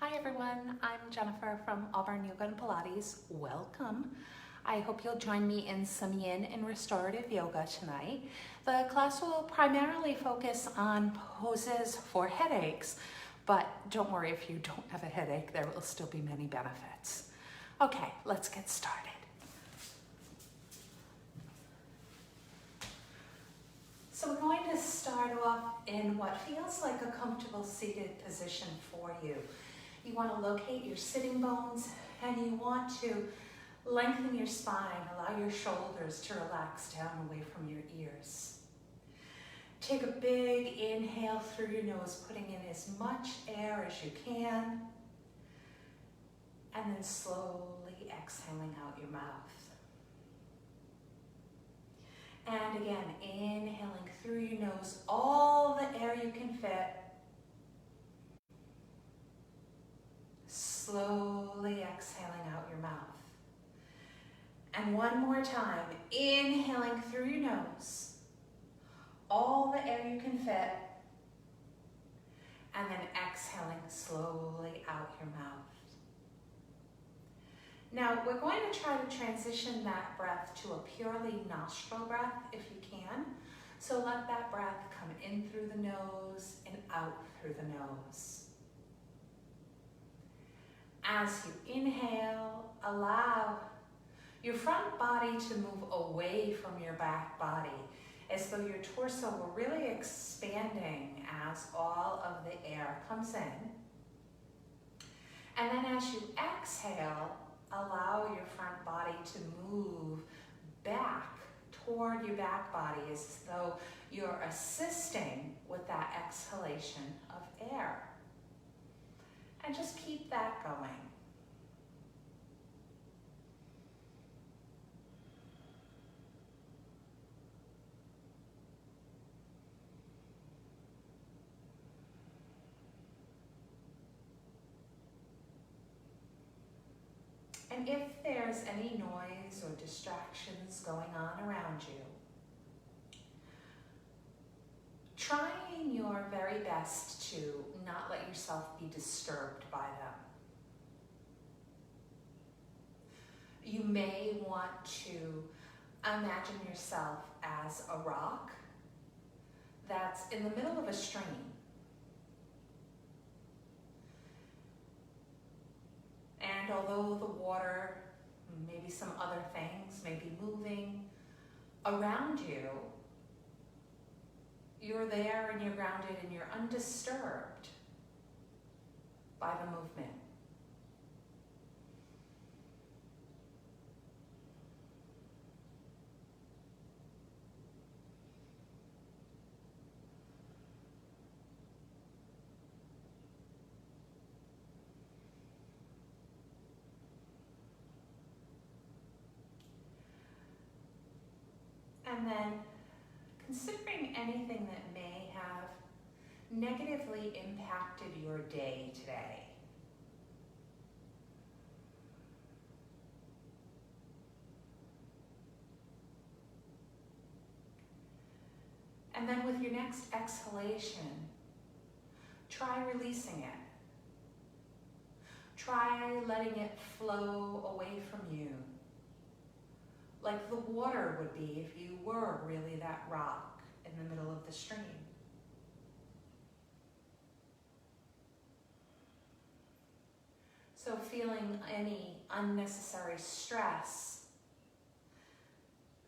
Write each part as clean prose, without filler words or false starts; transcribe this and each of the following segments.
Hi everyone, I'm Jennifer from Auburn Yoga and Pilates. Welcome. I hope you'll join me in some yin and restorative yoga tonight. The class will primarily focus on poses for headaches, but don't worry if you don't have a headache, there will still be many benefits. Okay, let's get started. So we're going to start off in what feels like a comfortable seated position for you. You want to locate your sitting bones and you want to lengthen your spine, allow your shoulders to relax down away from your ears. Take a big inhale through your nose, putting in as much air as you can, and then slowly exhaling out your mouth. And again, inhaling through your nose, all the air you can fit. Slowly exhaling out your mouth. And one more time, inhaling through your nose, all the air you can fit, and then exhaling slowly out your mouth. Now, we're going to try to transition that breath to a purely nostril breath if you can. So let that breath come in through the nose and out through the nose. As you inhale, allow your front body to move away from your back body, as though your torso were really expanding as all of the air comes in. And then as you exhale, allow your front body to move back toward your back body, as though you're assisting with that exhalation of air. And just keep that going. And if there's any noise or distractions going on around you, trying your very best to not let yourself be disturbed by them. You may want to imagine yourself as a rock that's in the middle of a stream. And although the water, maybe some other things may be moving around you, you're there and you're grounded and you're undisturbed by the movement. And then considering anything that may have negatively impacted your day today. And then with your next exhalation, try releasing it. Try letting it flow away from you, like the water would be if you were really that rock in the middle of the stream. So feeling any unnecessary stress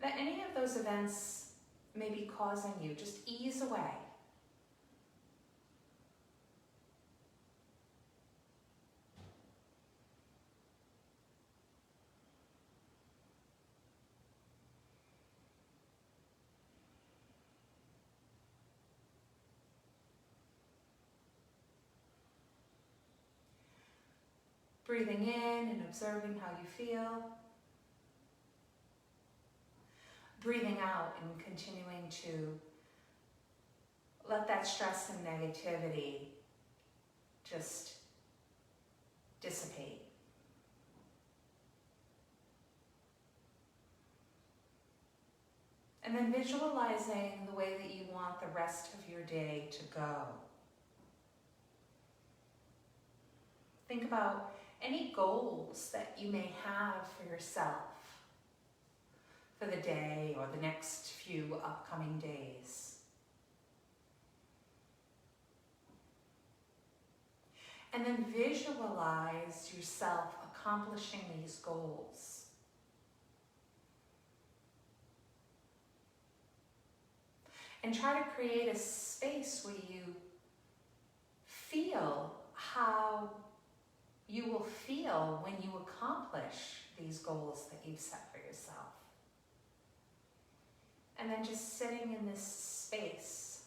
that any of those events may be causing you, just ease away. Breathing in and observing how you feel. Breathing out and continuing to let that stress and negativity just dissipate. And then visualizing the way that you want the rest of your day to go. Think about any goals that you may have for yourself for the day or the next few upcoming days. And then visualize yourself accomplishing these goals. And try to create a space where you feel how you will feel when you accomplish these goals that you've set for yourself. And then just sitting in this space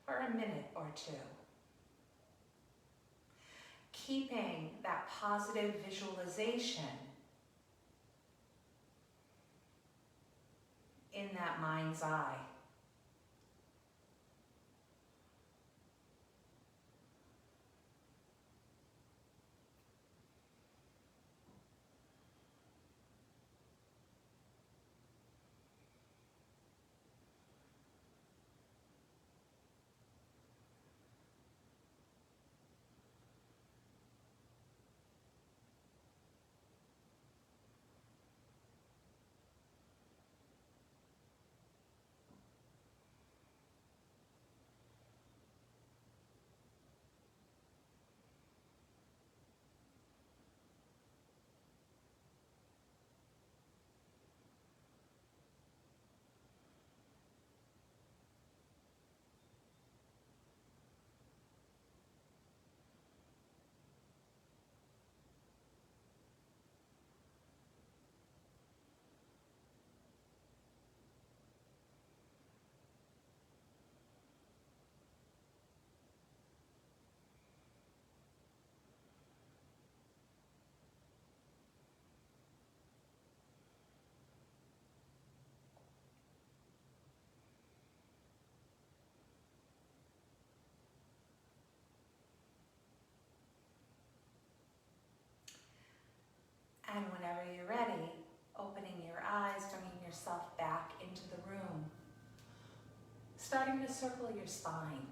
for a minute or two. Keeping that positive visualization in that mind's eye. And whenever you're ready, opening your eyes, bringing yourself back into the room. Starting to circle your spine.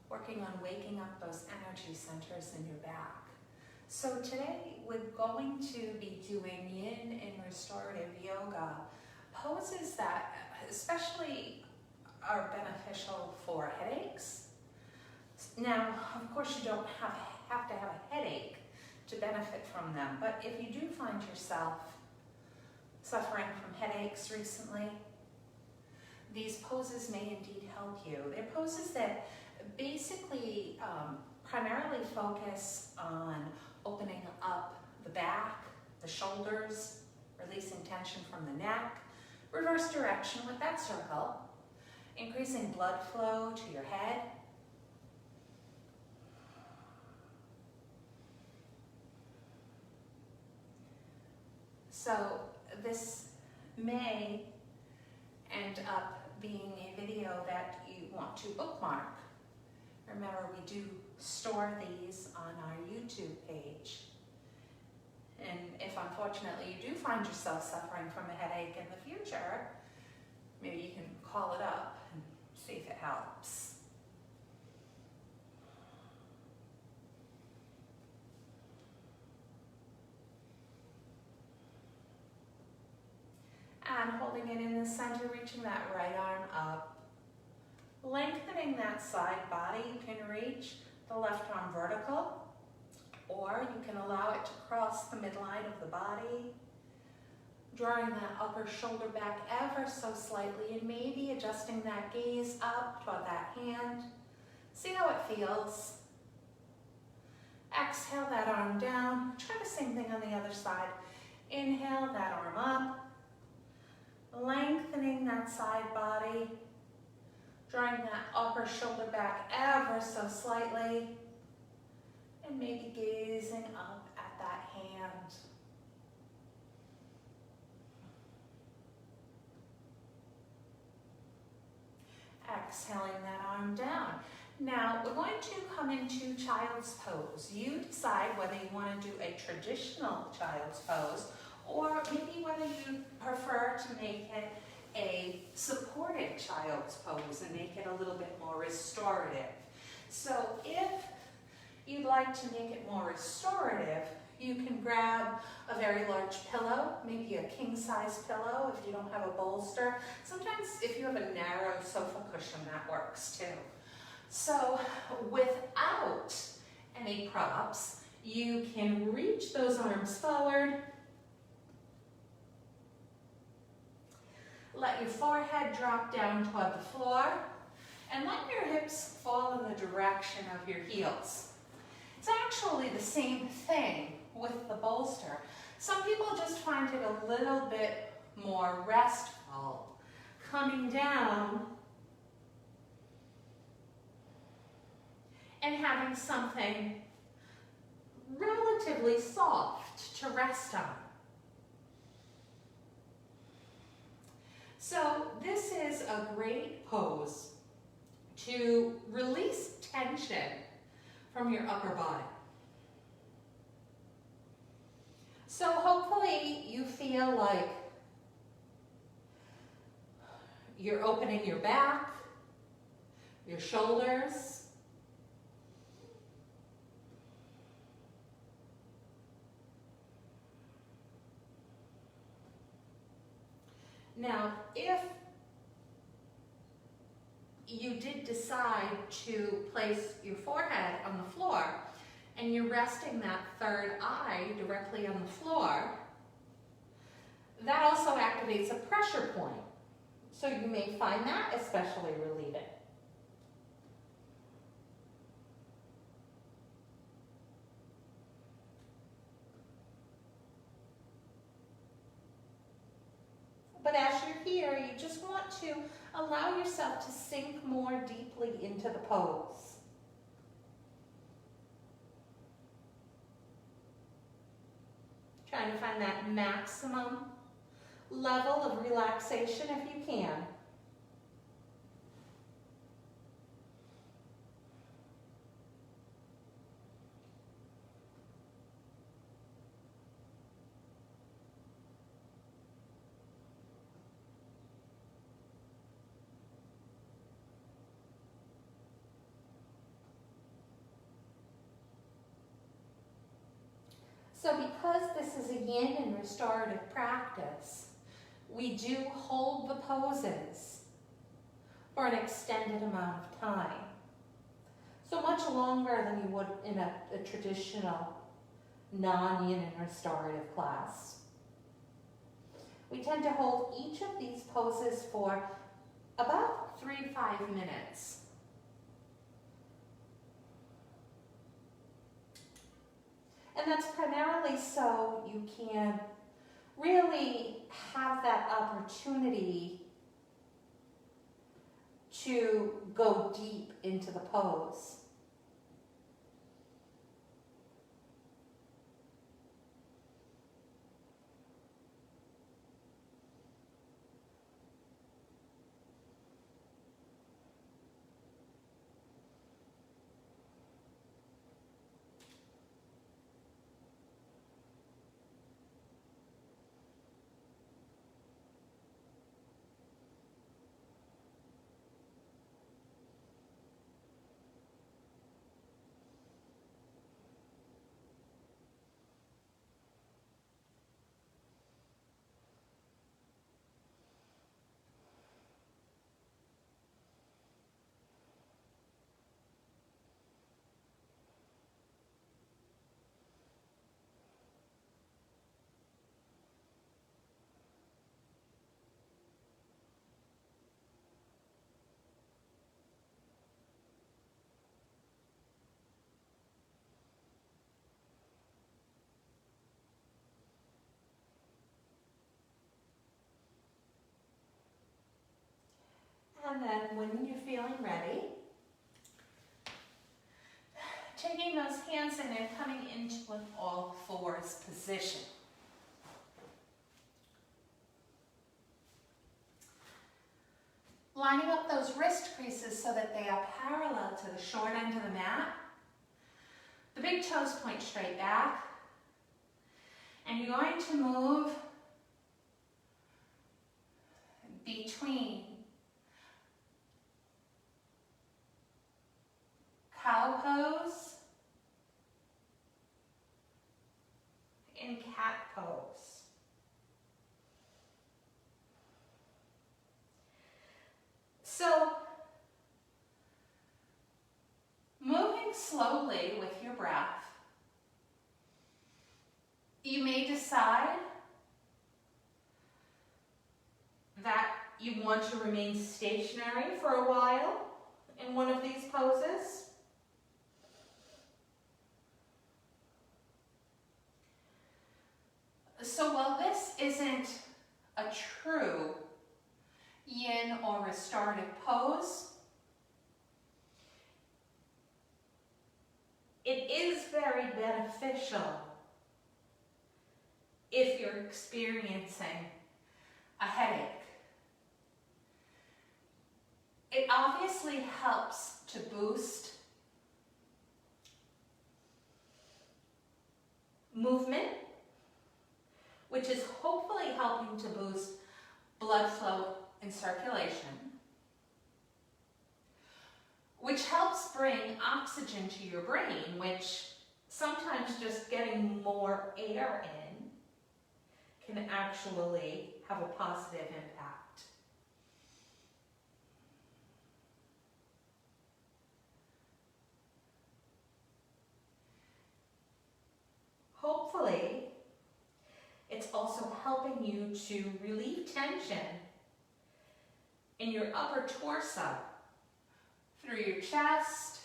Working on waking up those energy centers in your back. So today we're going to be doing yin and restorative yoga poses that especially are beneficial for headaches. Now, of course, you don't have to have a headache to benefit from them, but if you do find yourself suffering from headaches recently, these poses may indeed help you. They're poses that basically primarily focus on opening up the back, the shoulders, releasing tension from the neck, reverse direction with that circle, increasing blood flow to your head, so this may end up being a video that you want to bookmark. Remember, we do store these on our YouTube page. And if unfortunately you do find yourself suffering from a headache in the future, maybe you can call it up and see if it helps. And holding it in the center, reaching that right arm up. Lengthening that side body, you can reach the left arm vertical, or you can allow it to cross the midline of the body, drawing that upper shoulder back ever so slightly, and maybe adjusting that gaze up toward that hand. See how it feels. Exhale that arm down. Try the same thing on the other side. Inhale that arm up. Lengthening that side body, drawing that upper shoulder back ever so slightly, and maybe gazing up at that hand. Exhaling that arm down. Now we're going to come into child's pose. You decide whether you want to do a traditional child's pose or maybe whether you prefer to make it a supported child's pose and make it a little bit more restorative. So if you'd like to make it more restorative, you can grab a very large pillow, maybe a king-size pillow if you don't have a bolster. Sometimes if you have a narrow sofa cushion, that works too. So without any props, you can reach those arms forward. Let your forehead drop down toward the floor, and let your hips fall in the direction of your heels. It's actually the same thing with the bolster. Some people just find it a little bit more restful, coming down and having something relatively soft to rest on. So this is a great pose to release tension from your upper body. So hopefully you feel like you're opening your back, your shoulders, now, if you did decide to place your forehead on the floor and you're resting that third eye directly on the floor, that also activates a pressure point. So you may find that especially relieving. But as you're here, you just want to allow yourself to sink more deeply into the pose. Trying to find that maximum level of relaxation if you can. So because this is a yin and restorative practice, we do hold the poses for an extended amount of time. So much longer than you would in a traditional non-yin and restorative class. We tend to hold each of these poses for about 3 to 5 minutes. And that's primarily so you can really have that opportunity to go deep into the pose. And then when you're feeling ready, taking those hands in and coming into an all fours position. Lining up those wrist creases so that they are parallel to the short end of the mat. The big toes point straight back. And you're going to move between cow pose slowly with your breath. You may decide that you want to remain stationary for a while in one of these poses. So while this isn't a true yin or restorative pose, it is very beneficial if you're experiencing a headache. It obviously helps to boost movement, which is hopefully helping to boost blood flow and circulation, which helps bring oxygen to your brain, which sometimes just getting more air in can actually have a positive impact. Hopefully, it's also helping you to relieve tension in your upper torso, through your chest,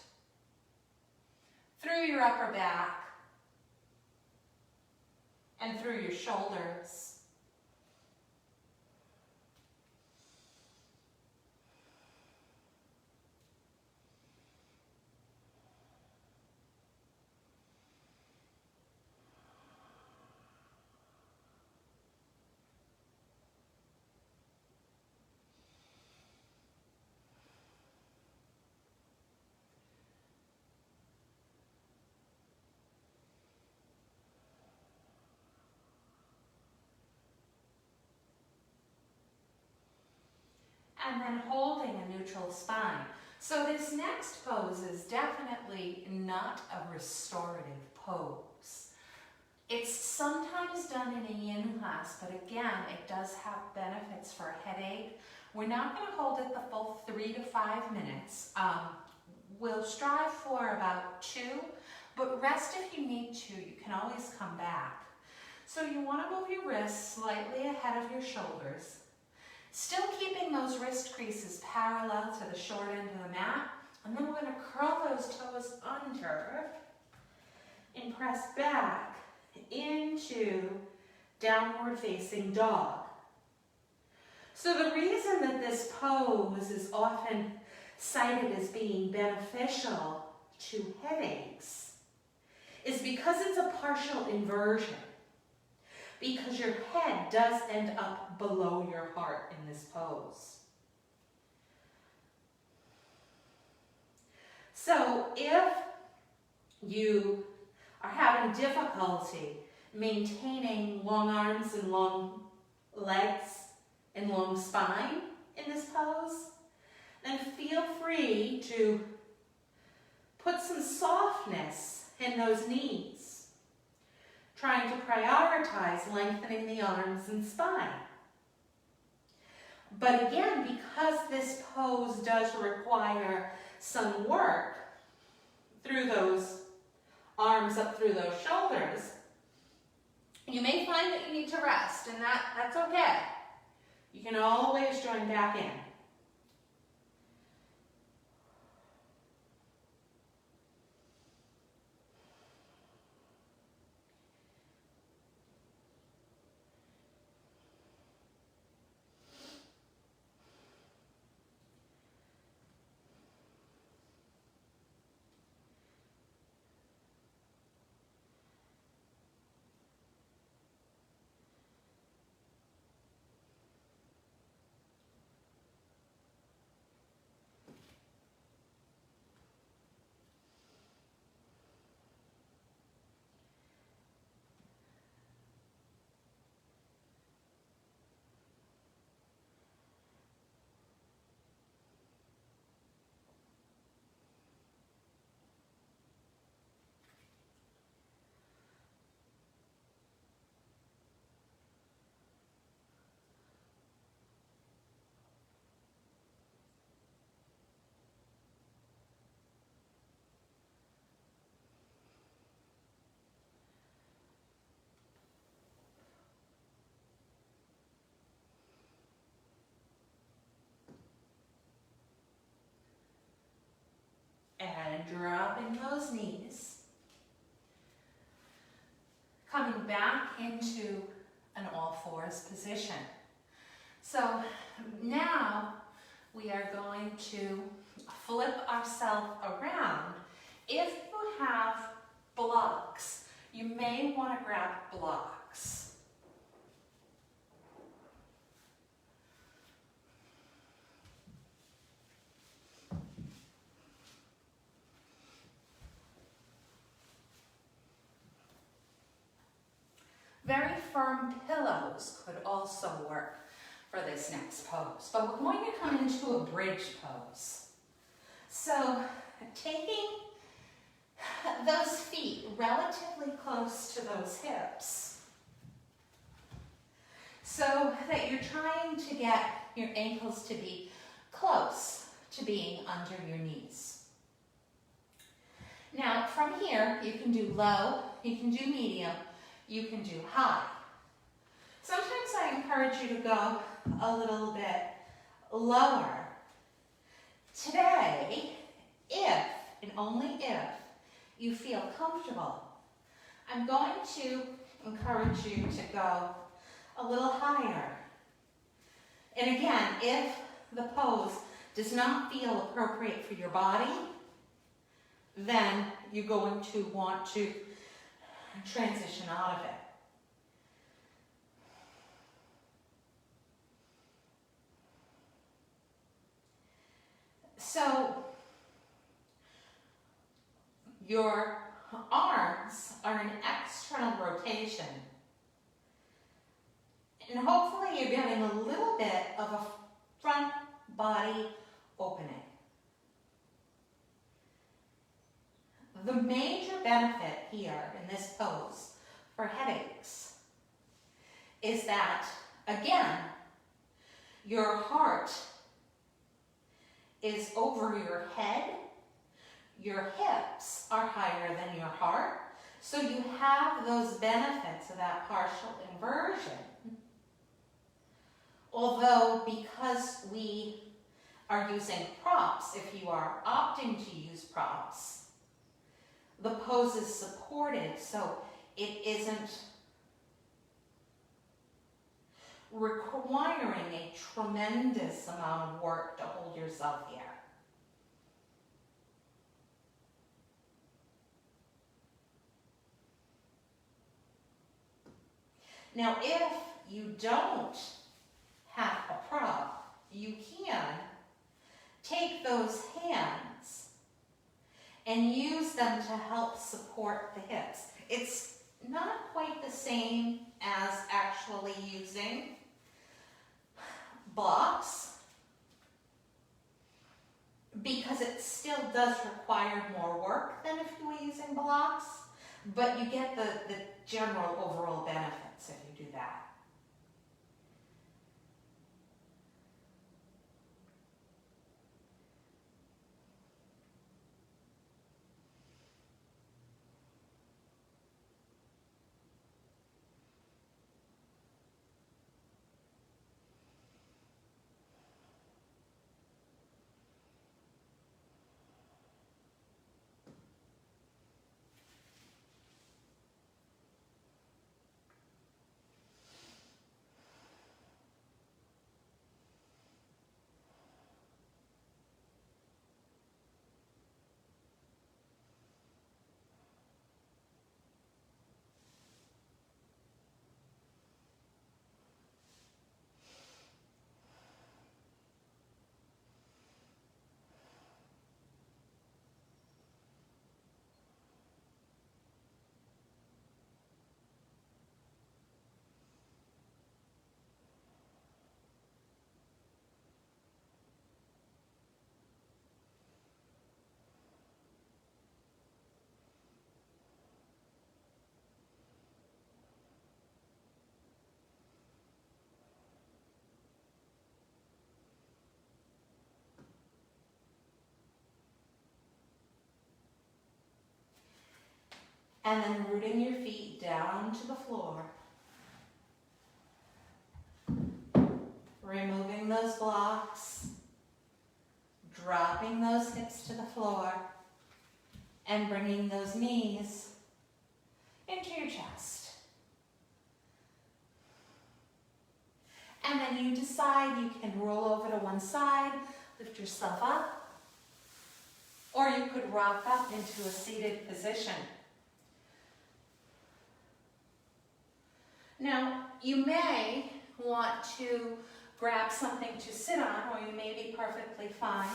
through your upper back, and through your shoulders. And then holding a neutral spine. So this next pose is definitely not a restorative pose. It's sometimes done in a yin class, but again, it does have benefits for a headache. We're not going to hold it the full 3 to 5 minutes. We'll strive for about 2, but rest if you need to. You can always come back. So you want to move your wrists slightly ahead of your shoulders, still keeping those wrist creases parallel to the short end of the mat. And then we're going to curl those toes under and press back into downward facing dog. So the reason that this pose is often cited as being beneficial to headaches is because it's a partial inversion, because your head does end up below your heart in this pose. So if you are having difficulty maintaining long arms and long legs and long spine in this pose, then feel free to put some softness in those knees, trying to prioritize lengthening the arms and spine. But again, because this pose does require some work through those arms up through those shoulders, you may find that you need to rest, and that's okay. You can always join back in. dropping those knees. Coming back into an all fours position. So now we are going to flip ourselves around. If you have blocks, you may want to grab blocks. Very firm pillows could also work for this next pose, but we're going to come into a bridge pose. So taking those feet relatively close to those hips so that you're trying to get your ankles to be close to being under your knees. Now from here, you can do low, you can do medium, you can do high. Sometimes I encourage you to go a little bit lower. Today, if, and only if, you feel comfortable, I'm going to encourage you to go a little higher. And again, if the pose does not feel appropriate for your body, then you're going to want to transition out of it. So your arms are in external rotation. And hopefully you're getting a little bit of a front body opening. The major benefit here in this pose for headaches is that, again, your heart is over your head, your hips are higher than your heart, so you have those benefits of that partial inversion. Although, because we are using props, if you are opting to use props, the pose is supported, so it isn't requiring a tremendous amount of work to hold yourself here. Now, if you don't have a prop, you can take those hands and use them to help support the hips. It's not quite the same as actually using blocks because it still does require more work than if you were using blocks, but you get the general overall benefits if you do that. And then rooting your feet down to the floor. Removing those blocks. Dropping those hips to the floor. and bringing those knees into your chest. And then you decide you can roll over to one side, lift yourself up, or you could rock up into a seated position. Now, you may want to grab something to sit on, or you may be perfectly fine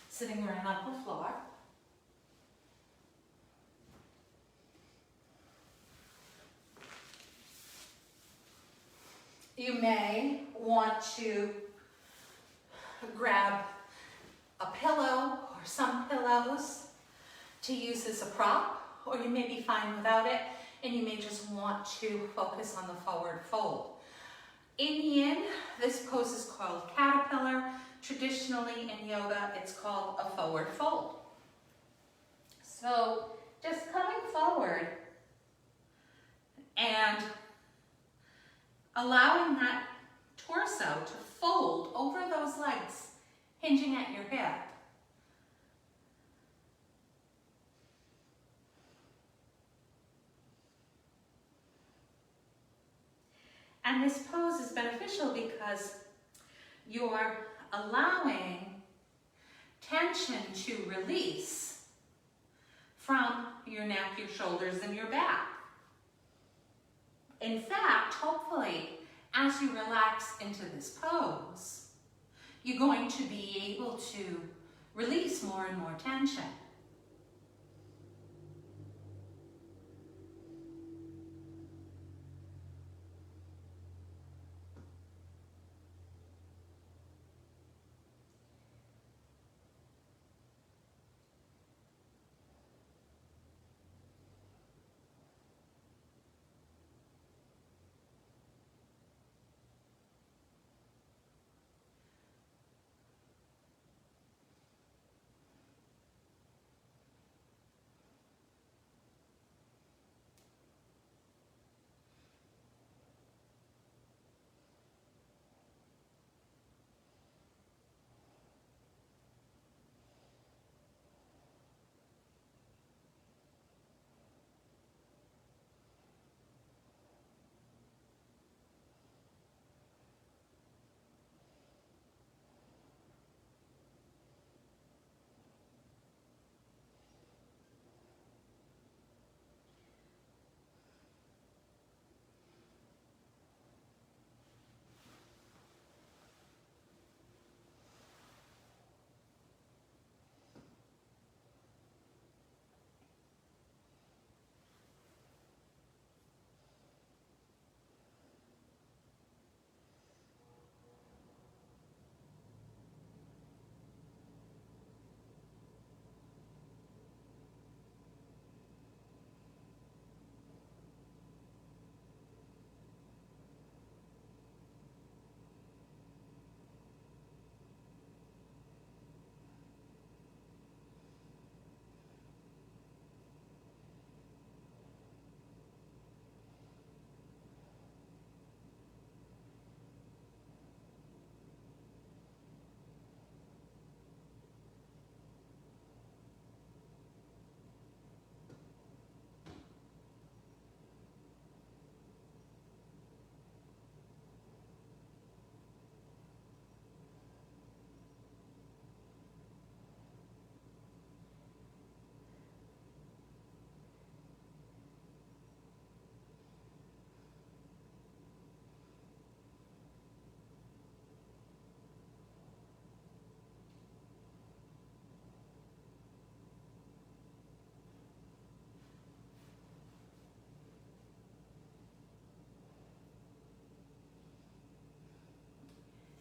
sitting right on the floor. You may want to grab a pillow or some pillows to use as a prop, or you may be fine without it, and you may just want to focus on the forward fold. In yin, this pose is called caterpillar. Traditionally in yoga, it's called a forward fold. So just coming forward and allowing that torso to fold over those legs, hinging at your hip. And this pose is beneficial because you're allowing tension to release from your neck, your shoulders, and your back. In fact, hopefully, as you relax into this pose, you're going to be able to release more and more tension.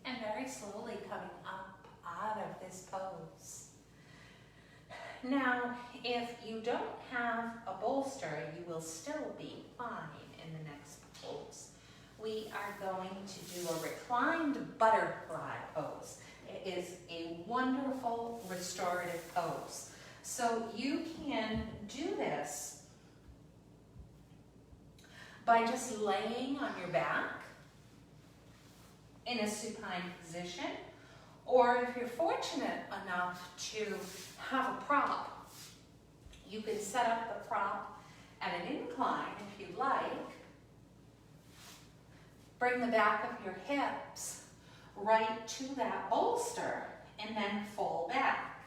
And very slowly coming up out of this pose. Now, if you don't have a bolster, you will still be fine in the next pose. We are going to do a reclined butterfly pose. It is a wonderful restorative pose. So you can do this by just laying on your back in a supine position, or if you're fortunate enough to have a prop, set up the prop at an incline if you like. Bring the back of your hips right to that bolster and then fall back.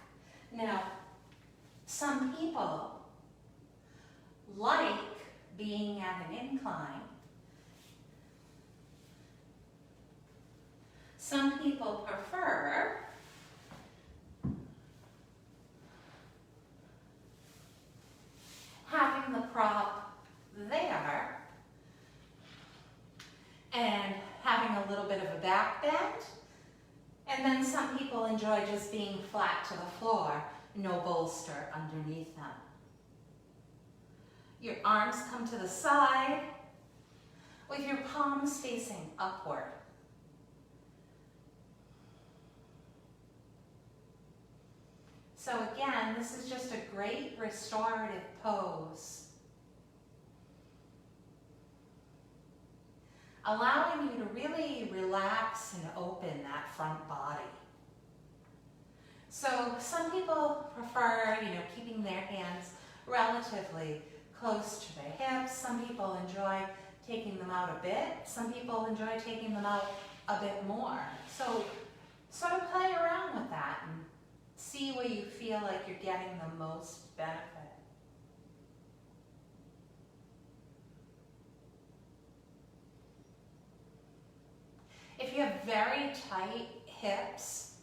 Now, some people like being at an incline. Some people prefer having the prop there and having a little bit of a back bend. And then some people enjoy just being flat to the floor, no bolster underneath them. Your arms come to the side with your palms facing upward. So again, this is just a great restorative pose. Allowing you to really relax and open that front body. So some people prefer, keeping their hands relatively close to their hips. Some people enjoy taking them out a bit. Some people enjoy taking them out a bit more. So sort of play around with that and see where you feel like you're getting the most benefit. If you have very tight hips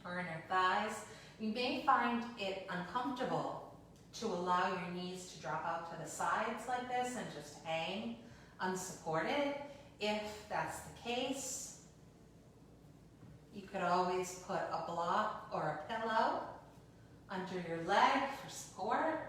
or inner thighs, you may find it uncomfortable to allow your knees to drop out to the sides like this and just hang unsupported. If that's the case, you could always put a block or a pillow under your leg for support.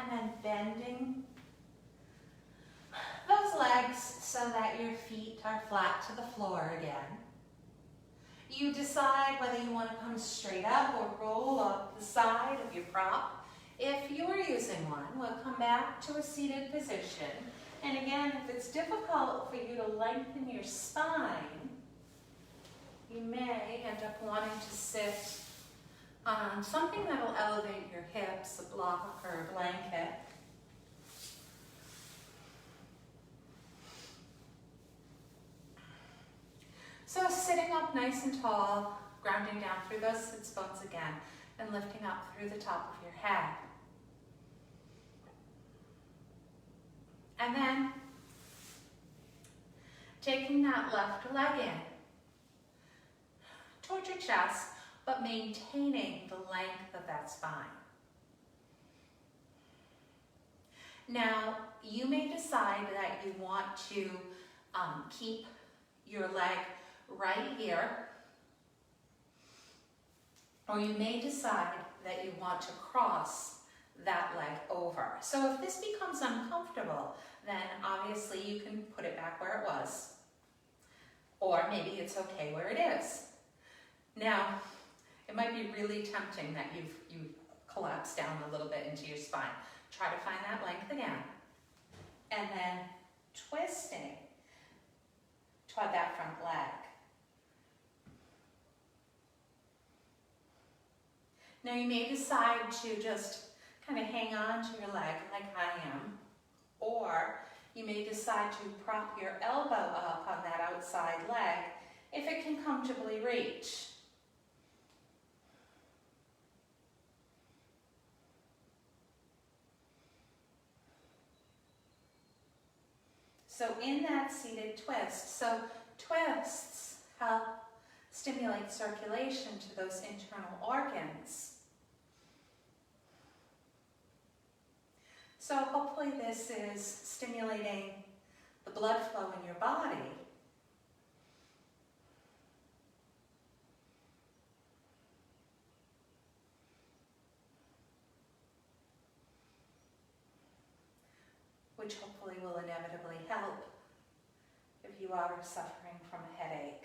And then bending those legs so that your feet are flat to the floor again. You decide whether you want to come straight up or roll up the side of your prop. If you're using one, we'll come back to a seated position. And again, if it's difficult for you to lengthen your spine, you may end up wanting to sit on something that will elevate your hips, a block or a blanket. So sitting up nice and tall, grounding down through those sits bones again, and lifting up through the top of your head. And then taking that left leg in towards your chest, but maintaining the length of that spine. Now, you may decide that you want to Keep your leg right here, or you may decide that you want to cross that leg over. So if this becomes uncomfortable, then obviously you can put it back where it was, or maybe it's okay where it is. Now, it might be really tempting that you've collapsed down a little bit into your spine. Try to find that length again, and then twisting toward that front leg. Now you may decide to just kind of hang on to your leg like I am, or you may decide to prop your elbow up on that outside leg if it can comfortably reach. So in that seated twist, so twists help stimulate circulation to those internal organs. So hopefully this is stimulating the blood flow in your body. Which hopefully will inevitably help if you are suffering from a headache.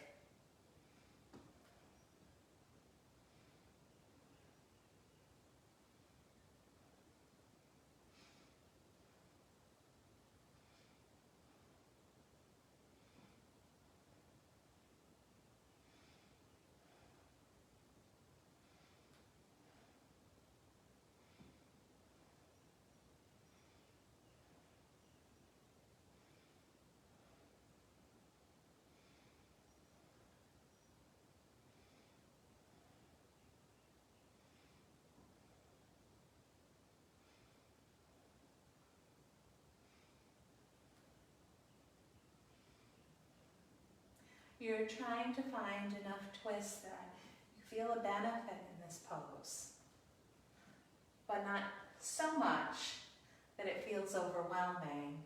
You're trying to find enough twist that you feel a benefit in this pose, but not so much that it feels overwhelming.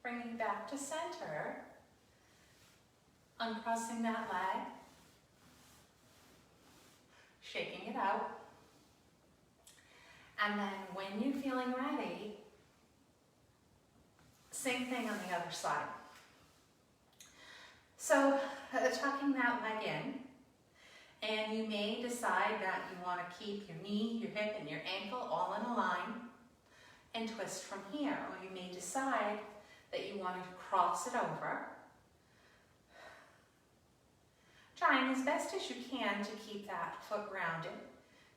Bringing back to center, uncrossing that leg, shaking it out, and then when you're feeling ready, same thing on the other side. So tucking that leg in, and you may decide that you want to keep your knee, your hip, and your ankle all in a line and twist from here, or you may decide that you want to cross it over, trying as best as you can to keep that foot grounded,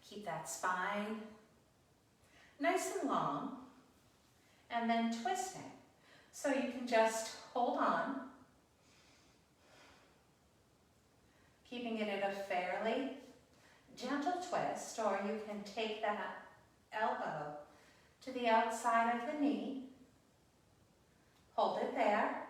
keep that spine nice and long, and then twisting. So you can just hold on, keeping it at a fairly gentle twist, or you can take that elbow to the outside of the knee, hold it there,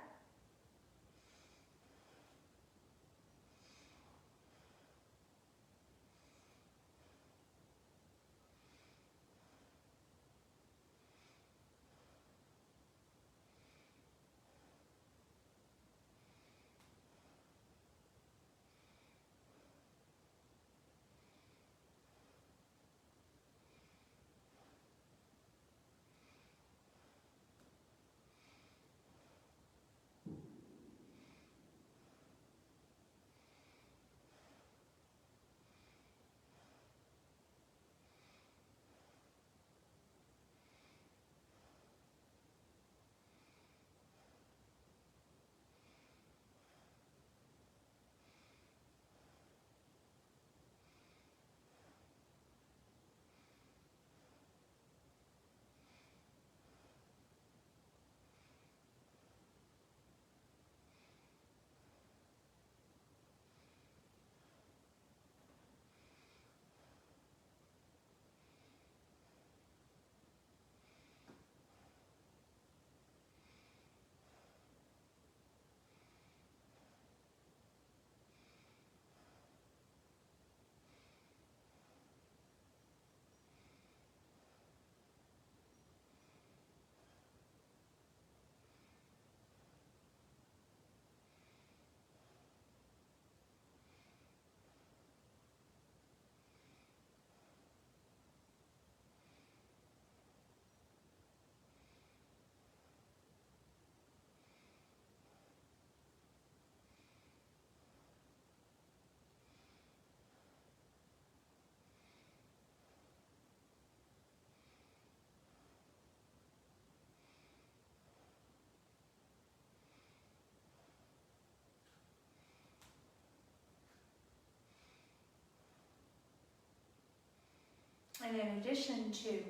And in addition to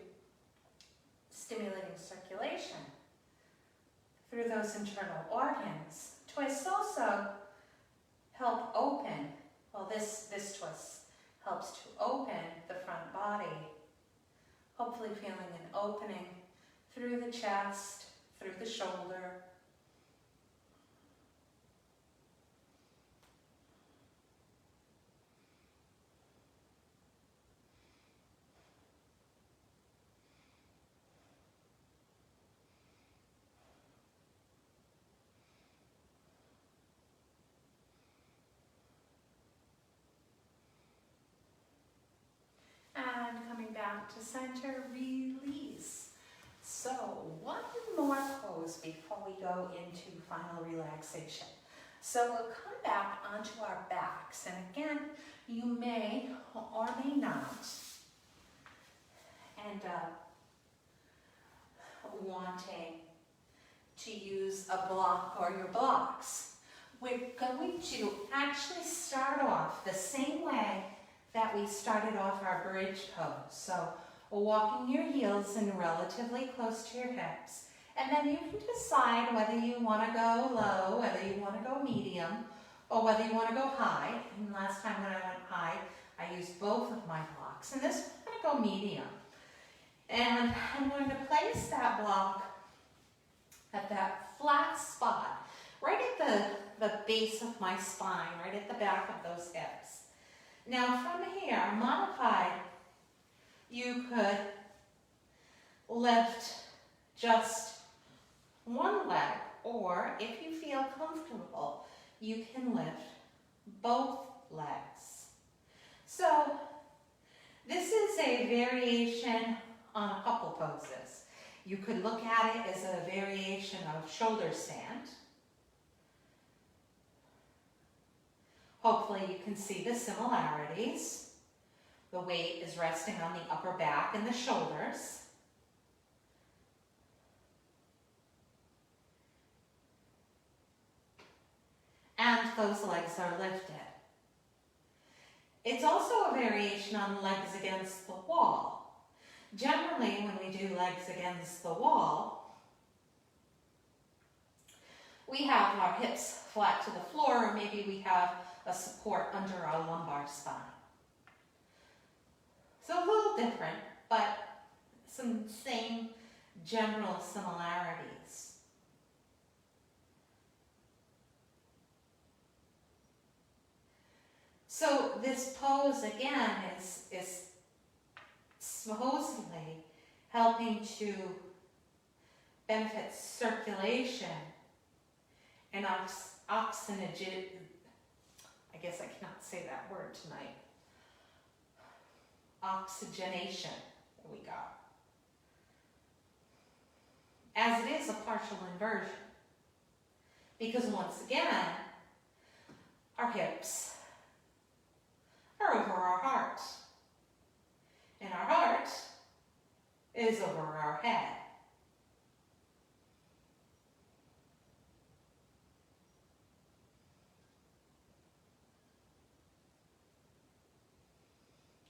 stimulating circulation through those internal organs, twists also help open, well this twist helps to open the front body, hopefully feeling an opening through the chest, through the shoulder. And coming back to center, release. So one more pose before we go into final relaxation. So we'll come back onto our backs, and again, you may or may not end up wanting to use a block or your blocks. We're going to actually start off the same way that we started off our bridge pose. So walking your heels in relatively close to your hips. And then you can decide whether you want to go low, whether you want to go medium, or whether you want to go high. And last time when I went high, I used both of my blocks. And this I'm going to go medium. And I'm going to place that block at that flat spot, right at the base of my spine, right at the back of those hips. Now from here, modified, you could lift just one leg, or if you feel comfortable, you can lift both legs. So this is a variation on a couple poses. You could look at it as a variation of shoulder stand. Hopefully you can see the similarities. The weight is resting on the upper back and the shoulders. And those legs are lifted. It's also a variation on legs against the wall. Generally, when we do legs against the wall, we have our hips flat to the floor, or maybe we have a support under our lumbar spine. So a little different, but some same general similarities. So this pose again is supposedly helping to benefit circulation and oxygenation. I guess I cannot say that word tonight. Oxygenation. There we go. As it is a partial inversion. Because once again, our hips are over our heart. And our heart is over our head.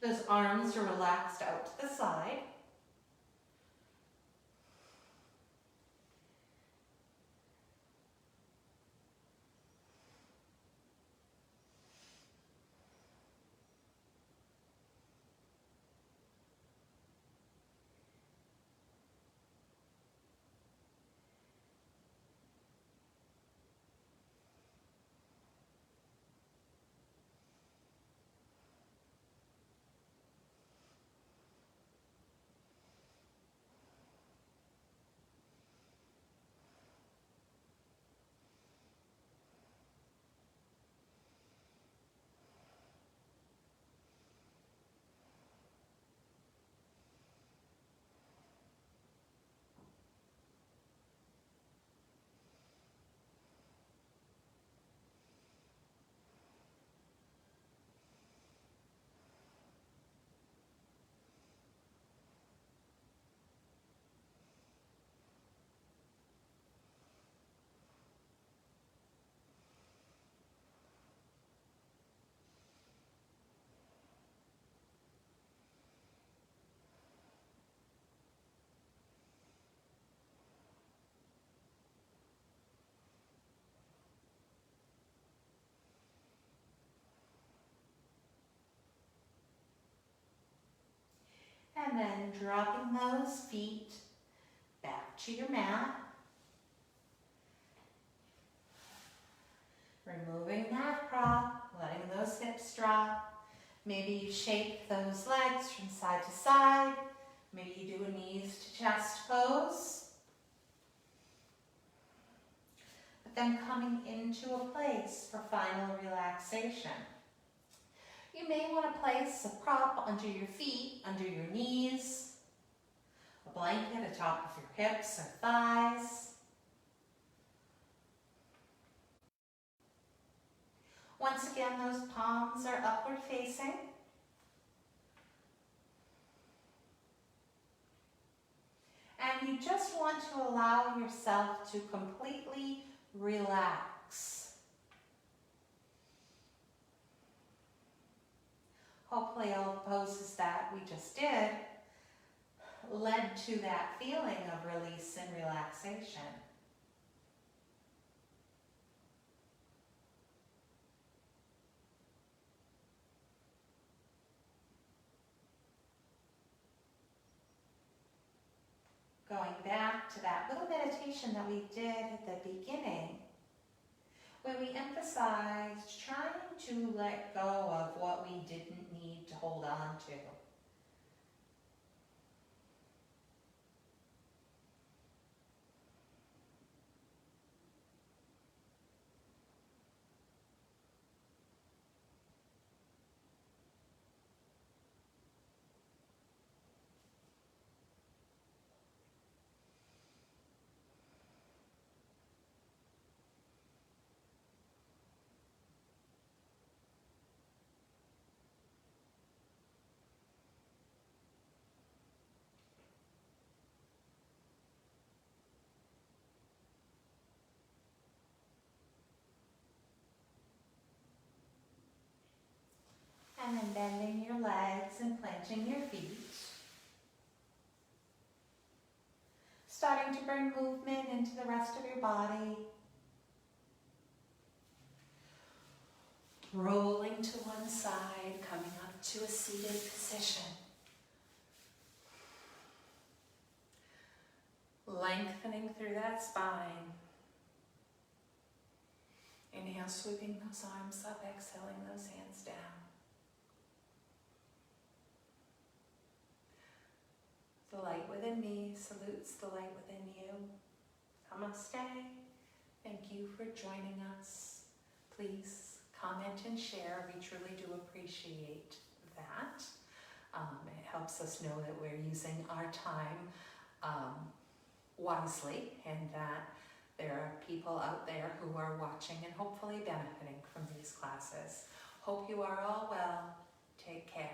Those arms are relaxed out to the side. And then dropping those feet back to your mat. Removing that prop, letting those hips drop. Maybe you shake those legs from side to side. Maybe you do a knees to chest pose. But then coming into a place for final relaxation. You may want to place a prop under your feet, under your knees, a blanket atop of your hips or thighs. Once again, those palms are upward facing. And you just want to allow yourself to completely relax. Hopefully all the poses that we just did led to that feeling of release and relaxation. Going back to that little meditation that we did at the beginning, where we emphasized trying to let go of what we didn't need to hold on to. And then bending your legs and planting your feet. Starting to bring movement into the rest of your body. Rolling to one side, coming up to a seated position. Lengthening through that spine. Inhale, sweeping those arms up, exhaling those hands down. The light within me salutes the light within you. Namaste. Thank you for joining us. Please comment and share. We truly do appreciate that. It helps us know that we're using our time wisely and that there are people out there who are watching and hopefully benefiting from these classes. Hope you are all well. Take care.